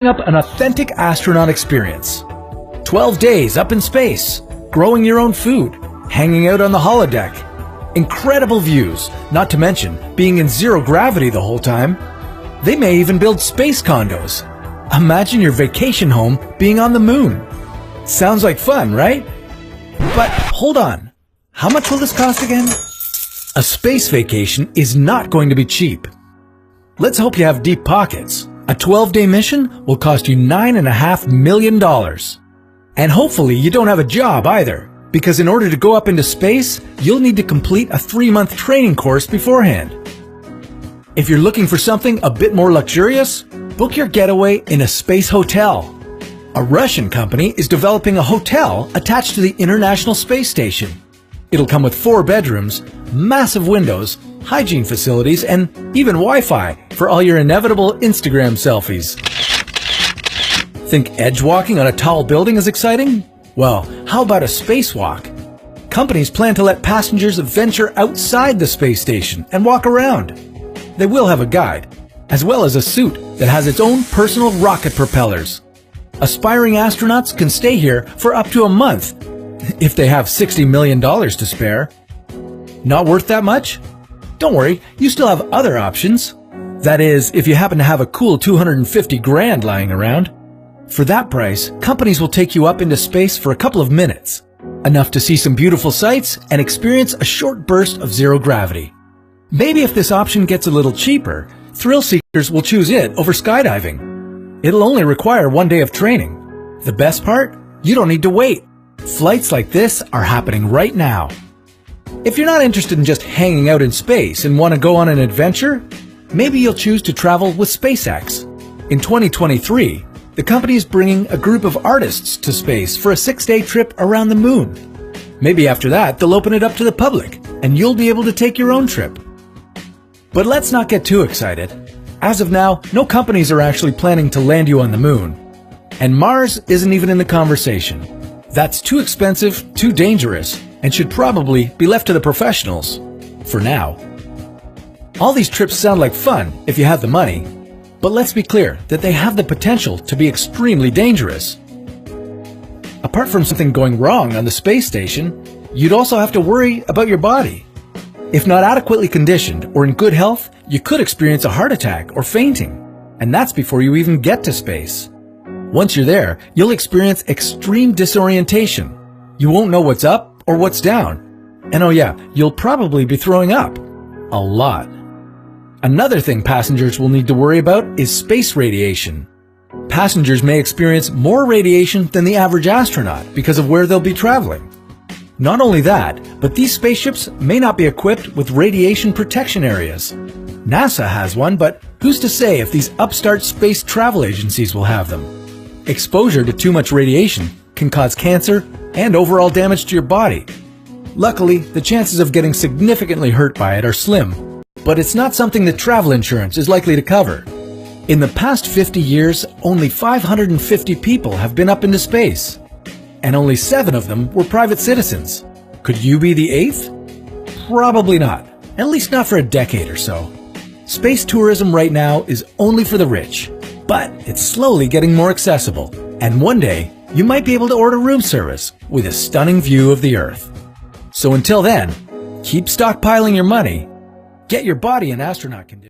up an authentic astronaut experience. 12 days up in space, growing your own food, hanging out on the holodeck, incredible views, not to mention being in zero gravity the whole time. They may even build space condos. Imagine your vacation home being on the moon. Sounds like fun, right? But hold on, how much will this cost again? A space vacation is not going to be cheap. Let's hope you have deep pockets. A 12-day mission will cost you $9.5 million. And hopefully you don't have a job either, because in order to go up into space, you'll need to complete a 3-month training course beforehand. If you're looking for something a bit more luxurious, book your getaway in a space hotel. A Russian company is developing a hotel attached to the International Space Station. It'll come with 4 bedrooms, massive windows, hygiene facilities, and even Wi-Fi for all your inevitable Instagram selfies. Think edge walking on a tall building is exciting? Well, how about a spacewalk? Companies plan to let passengers venture outside the space station and walk around. They will have a guide, as well as a suit that has its own personal rocket propellers. Aspiring astronauts can stay here for up to a month, if they have $60 million to spare. Not worth that much? Don't worry, you still have other options. That is, if you happen to have a cool 250 grand lying around. For that price, companies will take you up into space for a couple of minutes, enough to see some beautiful sights and experience a short burst of zero gravity. Maybe if this option gets a little cheaper, thrill seekers will choose it over skydiving. It'll only require 1 day of training. The best part? You don't need to wait. Flights like this are happening right now. If you're not interested in just hanging out in space and want to go on an adventure, maybe you'll choose to travel with SpaceX. In 2023, the company is bringing a group of artists to space for a 6-day trip around the moon. Maybe after that, they'll open it up to the public, and you'll be able to take your own trip. But let's not get too excited. As of now, no companies are actually planning to land you on the moon. And Mars isn't even in the conversation. That's too expensive, too dangerous, and should probably be left to the professionals. For now. All these trips sound like fun if you have the money. But let's be clear that they have the potential to be extremely dangerous. Apart from something going wrong on the space station, you'd also have to worry about your body. If not adequately conditioned or in good health, you could experience a heart attack or fainting. And that's before you even get to space. Once you're there, you'll experience extreme disorientation. You won't know what's up or what's down. And oh yeah, you'll probably be throwing up. A lot. Another thing passengers will need to worry about is space radiation. Passengers may experience more radiation than the average astronaut because of where they'll be traveling. Not only that, but these spaceships may not be equipped with radiation protection areas. NASA has one, but who's to say if these upstart space travel agencies will have them? Exposure to too much radiation can cause cancer and overall damage to your body. Luckily, the chances of getting significantly hurt by it are slim, but it's not something that travel insurance is likely to cover. In the past 50 years, only 550 people have been up into space, and only 7 of them were private citizens. Could you be the 8th? Probably not, at least not for a decade or so. Space tourism right now is only for the rich, but it's slowly getting more accessible, and one day you might be able to order room service with a stunning view of the Earth. So until then, keep stockpiling your money, get your body in astronaut condition.